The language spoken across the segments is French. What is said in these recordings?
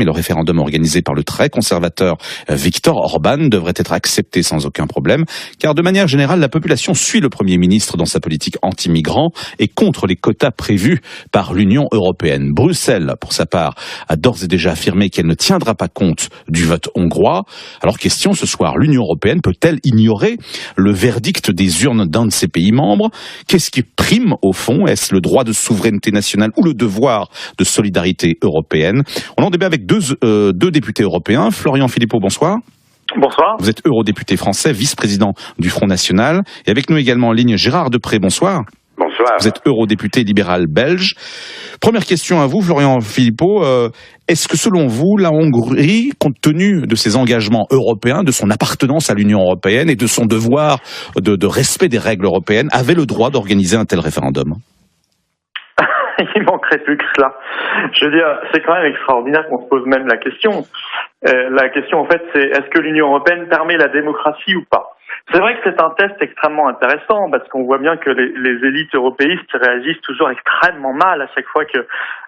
mais le référendum organisé par le très conservateur Viktor Orban devrait être accepté sans aucun problème, car de manière générale, la population suit le Premier ministre dans sa politique anti-migrants et contre les quotas prévus par l'Union européenne. Bruxelles, pour sa part, a d'ores et déjà affirmé qu'elle ne tiendra pas compte du vote hongrois. Alors question ce soir, l'Union européenne peut-elle ignorer le verdict des urnes d'un de ses pays membres? Qu'est-ce qui prime au fond? Est-ce le droit de souveraineté nationale ou le devoir de solidarité européenne? On en débat avec deux députés européens. Florian Philippot, bonsoir. Bonsoir. Vous êtes eurodéputé français, vice-président du Front National. Et avec nous également en ligne Gérard Deprez, bonsoir. Bonsoir. Vous êtes eurodéputé libéral belge. Première question à vous, Florian Philippot. Est-ce que selon vous, la Hongrie, compte tenu de ses engagements européens, de son appartenance à l'Union européenne et de son devoir de respect des règles européennes, avait le droit d'organiser un tel référendum? Il manquerait plus que cela. Je veux dire, c'est quand même extraordinaire qu'on se pose même la question. La question, en fait, c'est est-ce que l'Union européenne permet la démocratie ou pas? C'est vrai que c'est un test extrêmement intéressant parce qu'on voit bien que les élites européistes réagissent toujours extrêmement mal à chaque fois que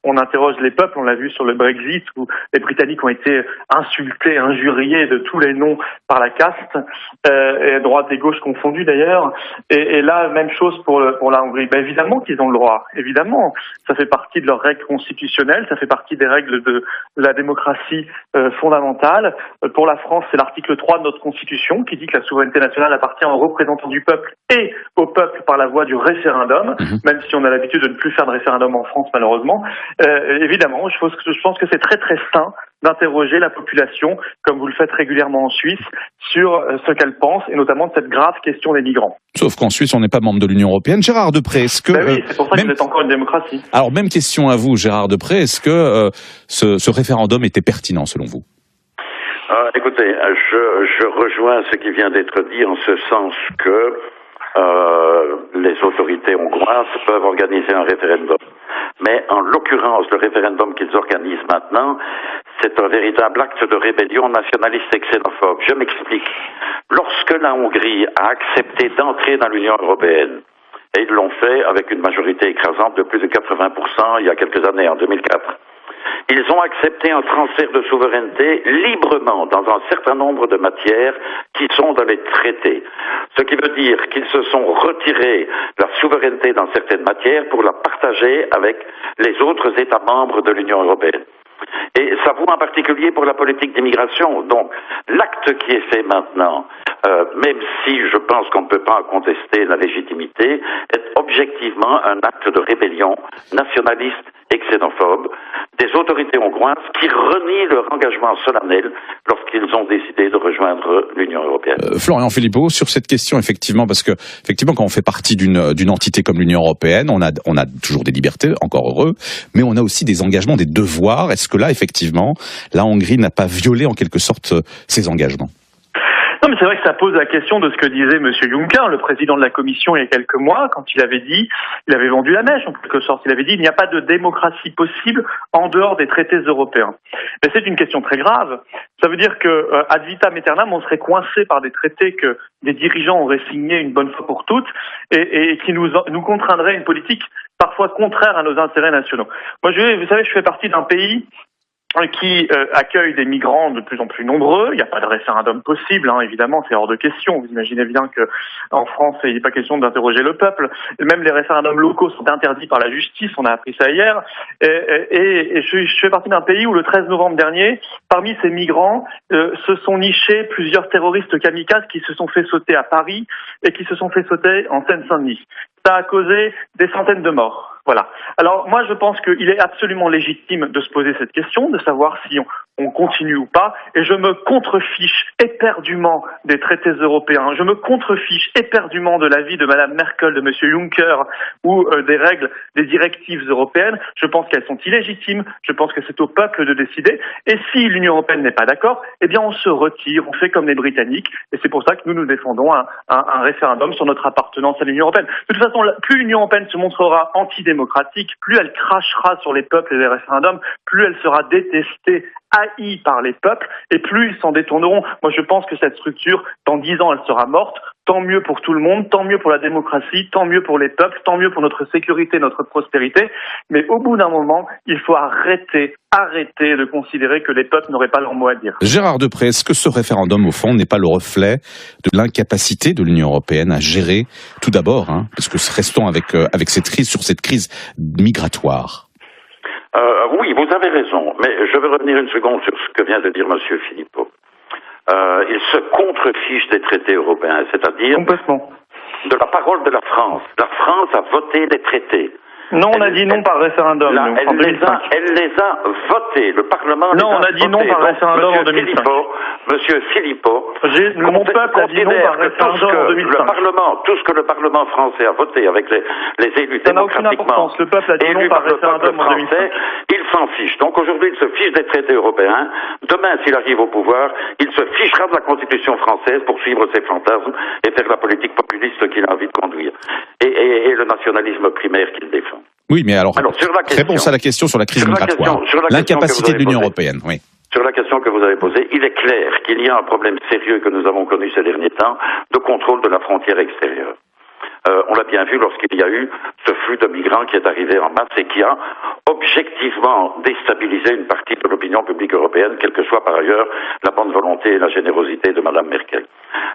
on interroge les peuples. On l'a vu sur le Brexit où les Britanniques ont été insultés, injuriés de tous les noms par la caste, et droite et gauche confondus d'ailleurs. Et là, même chose pour la Hongrie. Ben évidemment qu'ils ont le droit. Évidemment, ça fait partie de leurs règles constitutionnelles, ça fait partie des règles de la démocratie fondamentale. Pour la France, c'est l'article 3 de notre Constitution qui dit que la souveraineté nationale appartient aux représentants du peuple et au peuple par la voie du référendum, même si on a l'habitude de ne plus faire de référendum en France malheureusement. Évidemment, je pense que c'est très très sain d'interroger la population, comme vous le faites régulièrement en Suisse, sur ce qu'elle pense, et notamment de cette grave question des migrants. Sauf qu'en Suisse, on n'est pas membre de l'Union européenne. Gérard Deprez, est-ce que... oui, c'est pour ça que vous êtes encore une démocratie. Alors, même question à vous, Gérard Deprez, est-ce que ce référendum était pertinent, selon vous? Écoutez, je rejoins ce qui vient d'être dit en ce sens que les autorités hongroises peuvent organiser un référendum. Mais en l'occurrence, le référendum qu'ils organisent maintenant, c'est un véritable acte de rébellion nationaliste et xénophobe. Je m'explique. Lorsque la Hongrie a accepté d'entrer dans l'Union européenne, et ils l'ont fait avec une majorité écrasante de plus de 80% il y a quelques années, en 2004, ils ont accepté un transfert de souveraineté librement dans un certain nombre de matières qui sont dans les traités. Ce qui veut dire qu'ils se sont retirés la souveraineté dans certaines matières pour la partager avec les autres États membres de l'Union européenne. Et ça vaut en particulier pour la politique d'immigration. Donc, l'acte qui est fait maintenant, même si je pense qu'on ne peut pas contester la légitimité, est objectivement un acte de rébellion nationaliste et xénophobe des autorités hongroises qui renient leur engagement solennel lorsqu'ils ont décidé de rejoindre l'Union européenne. Florian Philippot, sur cette question, effectivement, parce que effectivement, quand on fait partie d'une entité comme l'Union européenne, on a toujours des libertés, encore heureux, mais on a aussi des engagements, des devoirs. Est-ce que là, effectivement, la Hongrie n'a pas violé en quelque sorte ses engagements? Non, mais c'est vrai que ça pose la question de ce que disait M. Juncker, le président de la Commission, il y a quelques mois, quand il avait vendu la mèche, en quelque sorte. Il avait dit il n'y a pas de démocratie possible en dehors des traités européens. Mais c'est une question très grave. Ça veut dire que, ad vitam aeternam, on serait coincé par des traités que des dirigeants auraient signés une bonne fois pour toutes et qui nous contraindraient à une politique parfois contraire à nos intérêts nationaux. Moi, vous savez, je fais partie d'un pays qui accueille des migrants de plus en plus nombreux. Il n'y a pas de référendum possible, évidemment, c'est hors de question. Vous imaginez bien que en France, il n'est pas question d'interroger le peuple. Et même les référendums locaux sont interdits par la justice, on a appris ça hier. Et je fais partie d'un pays où le 13 novembre dernier, parmi ces migrants, se sont nichés plusieurs terroristes kamikazes qui se sont fait sauter à Paris et qui se sont fait sauter en Seine-Saint-Denis. Ça a causé des centaines de morts. Voilà. Alors moi je pense qu'il est absolument légitime de se poser cette question, de savoir si on continue ou pas, et je me contrefiche éperdument des traités européens, je me contrefiche éperdument de l'avis de Mme Merkel, de M. Juncker, ou des règles, des directives européennes. Je pense qu'elles sont illégitimes, je pense que c'est au peuple de décider, et si l'Union européenne n'est pas d'accord, eh bien on se retire, on fait comme les Britanniques, et c'est pour ça que nous défendons un référendum sur notre appartenance à l'Union européenne. De toute façon, plus l'Union européenne se montrera antidémocratique, plus elle crachera sur les peuples et les référendums, plus elle sera détestée haïs par les peuples, et plus ils s'en détourneront. Moi, je pense que cette structure, dans 10 ans, elle sera morte. Tant mieux pour tout le monde, tant mieux pour la démocratie, tant mieux pour les peuples, tant mieux pour notre sécurité, notre prospérité. Mais au bout d'un moment, il faut arrêter de considérer que les peuples n'auraient pas leur mot à dire. Gérard Deprez, est-ce que ce référendum, au fond, n'est pas le reflet de l'incapacité de l'Union européenne à gérer, tout d'abord, parce que restons avec cette crise, sur cette crise migratoire? Oui, vous avez raison, mais je veux revenir une seconde sur ce que vient de dire Monsieur Philippot. Il se contrefiche des traités européens, c'est-à-dire complètement de la parole de la France. La France a voté les traités. Non, on a dit non par référendum. Elle les a votés. Le Parlement non, on a dit non par référendum en 2005. Monsieur Philippot, mon peuple a dit non par référendum en 2005. Tout ce que le Parlement français a voté avec les élus démocratiquement le peuple a dit non par référendum en 2005. Il s'en fiche. Donc aujourd'hui, il se fiche des traités européens. Demain, s'il arrive au pouvoir, il se fichera de la Constitution française pour suivre ses fantasmes et faire la politique populiste qu'il a envie de conduire. Et le nationalisme primaire qu'il défend. Oui, mais alors réponse à la question sur la crise migratoire, l'incapacité de l'Union européenne, oui. Sur la question que vous avez posée, il est clair qu'il y a un problème sérieux que nous avons connu ces derniers temps de contrôle de la frontière extérieure. On l'a bien vu lorsqu'il y a eu ce flux de migrants qui est arrivé en masse et qui a objectivement déstabilisé une partie de l'opinion publique européenne, quelle que soit par ailleurs la bonne volonté et la générosité de Madame Merkel.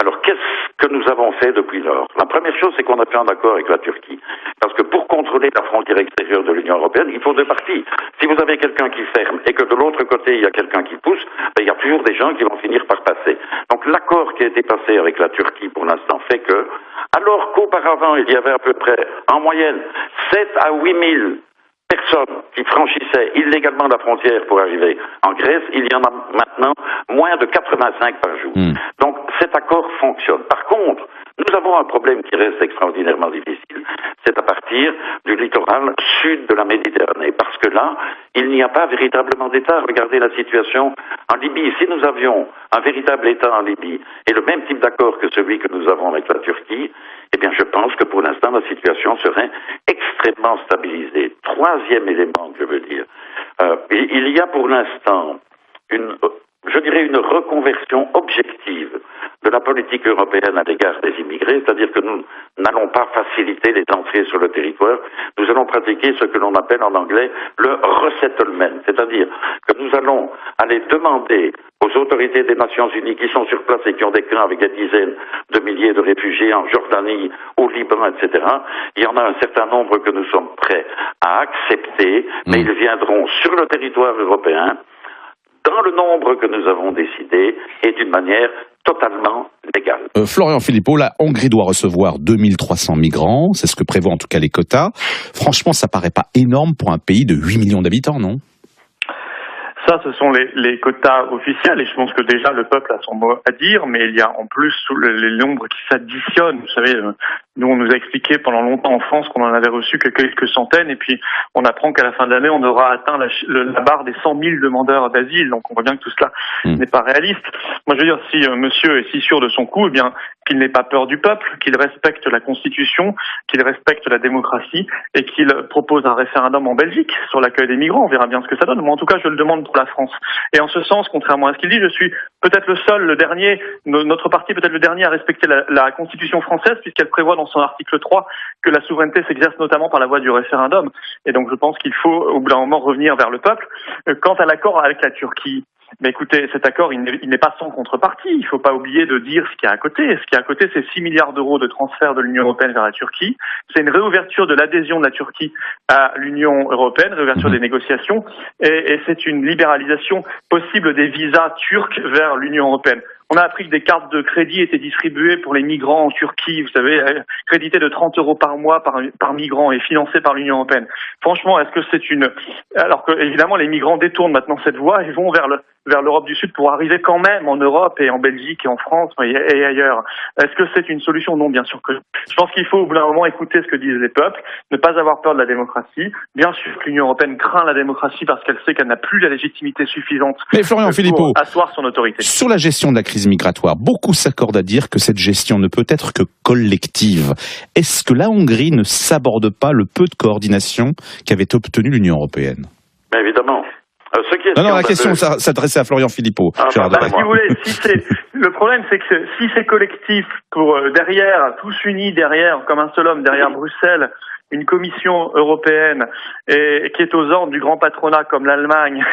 Alors qu'est-ce que nous avons fait depuis lors? La première chose, c'est qu'on a fait un accord avec la Turquie. Parce que pour contrôler la frontière extérieure de l'Union européenne, il faut deux parties. Si vous avez quelqu'un qui ferme et que de l'autre côté, il y a quelqu'un qui pousse, il y a toujours des gens qui vont finir par passer. Donc l'accord qui a été passé avec la Turquie pour l'instant fait que, alors qu'auparavant, il y avait à peu près, en moyenne, 7 à 8 000 personnes qui franchissaient illégalement la frontière pour arriver en Grèce, il y en a maintenant moins de 85 par jour. Donc cet accord fonctionne. Par contre, nous avons un problème qui reste extraordinairement difficile. C'est à partir du littoral sud de la Méditerranée. Parce que là, il n'y a pas véritablement d'État. Regardez la situation en Libye. Si nous avions un véritable État en Libye et le même type d'accord que celui que nous avons avec la Turquie, eh bien, je pense que pour l'instant, la situation serait extrêmement stabilisée. Troisième élément que je veux dire. Il y a pour l'instant une reconversion objective de la politique européenne à l'égard des immigrés, c'est-à-dire que nous n'allons pas faciliter les entrées sur le territoire, nous allons pratiquer ce que l'on appelle en anglais le resettlement, c'est-à-dire que nous allons aller demander aux autorités des Nations Unies qui sont sur place et qui ont des camps avec des dizaines de milliers de réfugiés en Jordanie, au Liban, etc. Il y en a un certain nombre que nous sommes prêts à accepter, mais ils viendront sur le territoire européen dans le nombre que nous avons décidé et d'une manière totalement légale. Florian Philippot, la Hongrie doit recevoir 2300 migrants, c'est ce que prévoient en tout cas les quotas. Franchement, ça paraît pas énorme pour un pays de 8 millions d'habitants, non ? Ça, ce sont les quotas officiels, et je pense que déjà le peuple a son mot à dire, mais il y a en plus les nombres qui s'additionnent. Vous savez, nous on nous a expliqué pendant longtemps en France qu'on en avait reçu que quelques centaines, et puis on apprend qu'à la fin de l'année, on aura atteint la barre des 100 000 demandeurs d'asile, donc on voit bien que tout cela n'est pas réaliste. Moi je veux dire, si monsieur est si sûr de son coup, eh bien qu'il n'ait pas peur du peuple, qu'il respecte la Constitution, qu'il respecte la démocratie, et qu'il propose un référendum en Belgique sur l'accueil des migrants. On verra bien ce que ça donne. Moi en tout cas, je le demande pour la France. Et en ce sens, contrairement à ce qu'il dit, je suis peut-être le seul, le dernier, notre parti peut-être le dernier à respecter la Constitution française, puisqu'elle prévoit dans son article 3 que la souveraineté s'exerce notamment par la voie du référendum. Et donc je pense qu'il faut au bout d'un moment revenir vers le peuple. Quant à l'accord avec la Turquie, mais écoutez, cet accord, il n'est pas sans contrepartie. Il ne faut pas oublier de dire ce qu'il y a à côté. Ce qu'il y a à côté, c'est 6 milliards d'euros de transfert de l'Union européenne vers la Turquie. C'est une réouverture de l'adhésion de la Turquie à l'Union européenne, réouverture des négociations, et c'est une libéralisation possible des visas turcs vers l'Union européenne. On a appris que des cartes de crédit étaient distribuées pour les migrants en Turquie, vous savez, créditées de 30 € par mois par migrant et financées par l'Union européenne. Franchement, est-ce que c'est alors que, évidemment, les migrants détournent maintenant cette voie et vont vers l'Europe du Sud pour arriver quand même en Europe et en Belgique et en France et ailleurs. Est-ce que c'est une solution? Non, bien sûr que non. Je pense qu'il faut au bout d'un moment écouter ce que disent les peuples, ne pas avoir peur de la démocratie. Bien sûr que l'Union européenne craint la démocratie parce qu'elle sait qu'elle n'a plus la légitimité suffisante pour asseoir son autorité. Sur la gestion de la crise migratoire, beaucoup s'accordent à dire que cette gestion ne peut être que collective. Est-ce que la Hongrie ne s'aborde pas le peu de coordination qu'avait obtenu l'Union européenne? Évidemment. Ce qui est Non, la question s'adressait à Florian Philippot. Si vous voulez, le problème, c'est que si c'est collectif, pour derrière, tous unis derrière, comme un seul homme, derrière Bruxelles, une commission européenne qui est aux ordres du grand patronat comme l'Allemagne,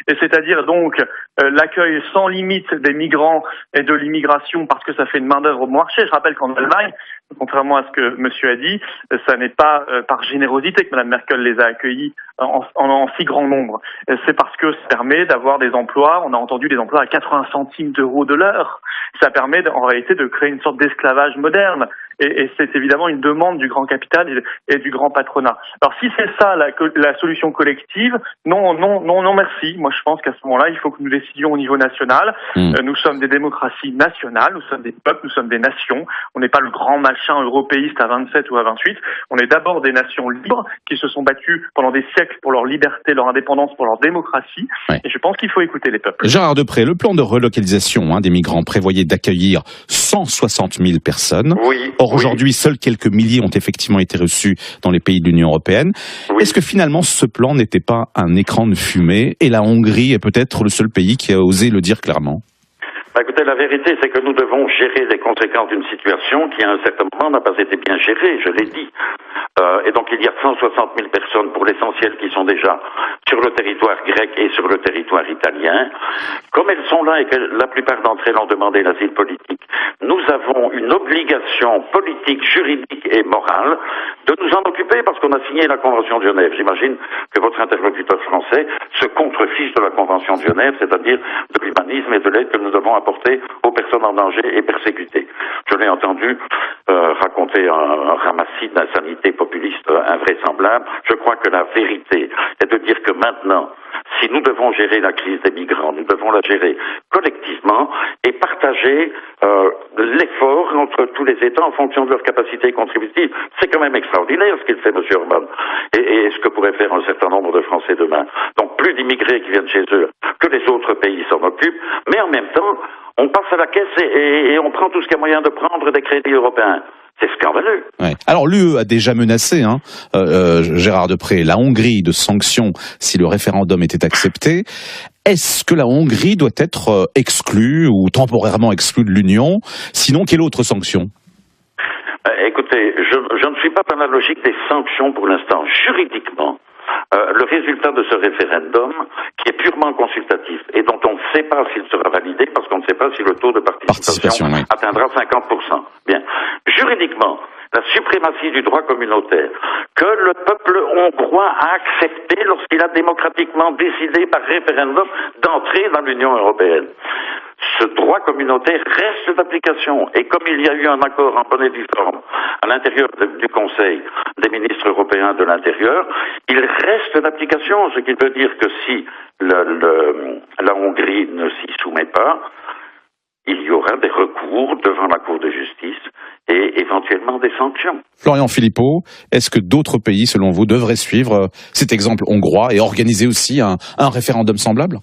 et c'est-à-dire donc l'accueil sans limite des migrants et de l'immigration parce que ça fait une main-d'œuvre au marché. Je rappelle qu'en Allemagne, contrairement à ce que monsieur a dit, ça n'est pas par générosité que Mme Merkel les a accueillis en si grand nombre. C'est parce que ça permet d'avoir des emplois, on a entendu des emplois à 80 centimes d'euros de l'heure. Ça permet en réalité de créer une sorte d'esclavage moderne. Et c'est évidemment une demande du grand capital et du grand patronat. Alors si c'est ça la solution collective, non, merci. Moi je pense qu'à ce moment-là, il faut que nous décidions au niveau national. Nous sommes des démocraties nationales, nous sommes des peuples, nous sommes des nations. On n'est pas le grand machin européiste à 27 ou à 28. On est d'abord des nations libres qui se sont battues pendant des siècles pour leur liberté, leur indépendance, pour leur démocratie. Ouais. Et je pense qu'il faut écouter les peuples. Gérard Deprez, le plan de relocalisation des migrants prévoyait d'accueillir 160 000 personnes. Oui. Or, aujourd'hui, seuls quelques milliers ont effectivement été reçus dans les pays de l'Union européenne. Oui. Est-ce que finalement, ce plan n'était pas un écran de fumée et la Hongrie est peut-être le seul pays qui a osé le dire clairement? Écoutez, la vérité, c'est que nous devons gérer les conséquences d'une situation qui, à un certain moment, n'a pas été bien gérée, je l'ai dit. Et donc, il y a 160 000 personnes, pour l'essentiel, qui sont déjà sur le territoire grec et sur le territoire italien. Comme elles sont là et que la plupart d'entre elles ont demandé l'asile politique, nous avons une obligation politique, juridique et morale de nous en occuper parce qu'on a signé la Convention de Genève. J'imagine que votre interlocuteur français se contrefiche de la Convention de Genève, c'est-à-dire de l'humanisme et de l'aide que nous devons apporter aux personnes en danger et persécutées. Je l'ai entendu raconter un ramassis d'insanité populiste invraisemblable. Je crois que la vérité est de dire que maintenant, si nous devons gérer la crise des migrants, nous devons la gérer collectivement et partager l'effort entre tous les États en fonction de leurs capacités contributives. C'est quand même extraordinaire ce qu'il fait, M. Orban, et ce que pourrait faire un certain nombre de Français demain. Donc plus d'immigrés qui viennent chez eux, que les autres pays s'en occupent, mais en même temps, on passe à la caisse et on prend tout ce qu'il y a moyen de prendre des crédits européens. C'est scandaleux. Ouais. Alors l'UE a déjà menacé, Gérard Deprez, la Hongrie de sanctions si le référendum était accepté. Est-ce que la Hongrie doit être exclue ou temporairement exclue de l'Union? Sinon, quelle autre sanction? Écoutez, je ne suis pas dans la logique des sanctions pour l'instant. Juridiquement, le résultat de ce référendum, qui est purement consultatif et dont on ne sait pas s'il sera validé parce qu'on ne sait pas si le taux de participation atteindra 50%. Bien. Juridiquement, la suprématie du droit communautaire que le peuple hongrois a accepté lorsqu'il a démocratiquement décidé par référendum d'entrer dans l'Union européenne. Ce droit communautaire reste d'application. Et comme il y a eu un accord en bonne et due forme à l'intérieur du Conseil des ministres européens de l'Intérieur, il reste d'application, ce qui veut dire que si la Hongrie ne s'y soumet pas, il y aura des recours devant la Cour de justice et éventuellement des sanctions. Florian Philippot, est-ce que d'autres pays, selon vous, devraient suivre cet exemple hongrois et organiser aussi un référendum semblable ?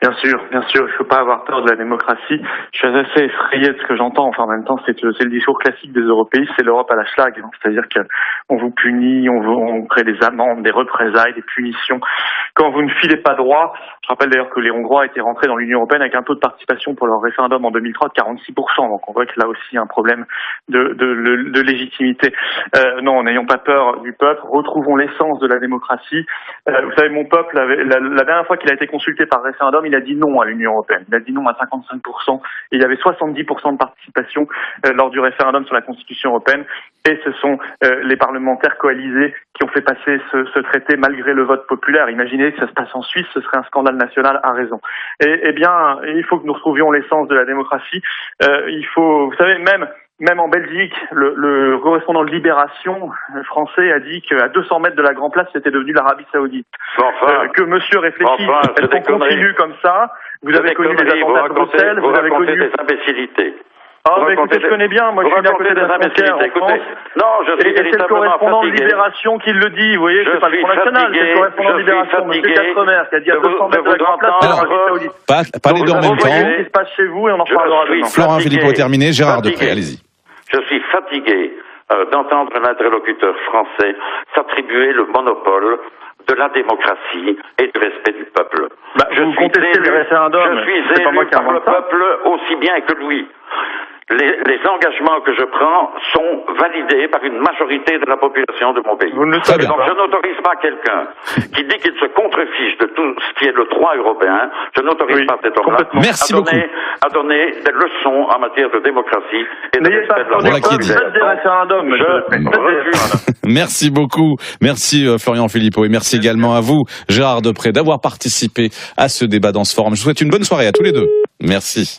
Bien sûr, il ne faut pas avoir peur de la démocratie. Je suis assez effrayé de ce que j'entends. Enfin, en même temps, c'est le discours classique des européistes, c'est l'Europe à la schlag. C'est-à-dire qu'on vous punit, on crée des amendes, des représailles, des punitions. Quand vous ne filez pas droit, je rappelle d'ailleurs que les Hongrois étaient rentrés dans l'Union européenne avec un taux de participation pour leur référendum en 2003 de 46%. Donc on voit que là aussi, il y a un problème de légitimité. Non, n'ayons pas peur du peuple. Retrouvons l'essence de la démocratie. Vous savez, mon peuple, la dernière fois qu'il a été consulté par référendum, il a dit non à l'Union européenne. Il a dit non à 55%. Et il y avait 70% de participation lors du référendum sur la Constitution européenne. Et ce sont les parlementaires coalisés qui ont fait passer ce traité malgré le vote populaire. Imaginez que ça se passe en Suisse, ce serait un scandale national à raison. Eh bien, il faut que nous retrouvions l'essence de la démocratie. Vous savez, même en Belgique, le correspondant de Libération français a dit qu'à 200 mètres de la Grand Place, c'était devenu l'Arabie Saoudite. Que monsieur réfléchisse, est-ce qu'on continue comme ça? Vous avez connu les attentats de Bruxelles, vous avez connu des imbécilités. Ah, mais écoutez, je connais bien, moi je suis né à côté de la frontière en France. Non, je suis et c'est le correspondant de Libération qui le dit, vous voyez, c'est pas le Front National, c'est le correspondant de Libération, M. Quatremer, qui a dit à 200 mètres de la Grand Place, c'est l'Arabie Saoudite. Pas les deux en même temps. Ce qui se passe chez vous et on en reparlera demain. Florian Philippot terminé, Gérard Deprez, allez-y. Je suis fatigué d'entendre un interlocuteur français s'attribuer le monopole de la démocratie et du respect du peuple. Vous contestez le référendum. Je suis élu par le peuple aussi bien que lui. Les engagements que je prends sont validés par une majorité de la population de mon pays. Vous ne le savez Donc pas. je n'autorise pas quelqu'un qui dit qu'il se contrefiche de tout ce qui est le droit européen. Je n'autorise pas cet homme-là à donner des leçons en matière de démocratie et de respect de la démocratie. Faites des référendums. Merci beaucoup. Merci Florian Philippot et merci également à vous, Gérard Deprez, d'avoir participé à ce débat dans ce forum. Je vous souhaite une bonne soirée à tous les deux. Merci.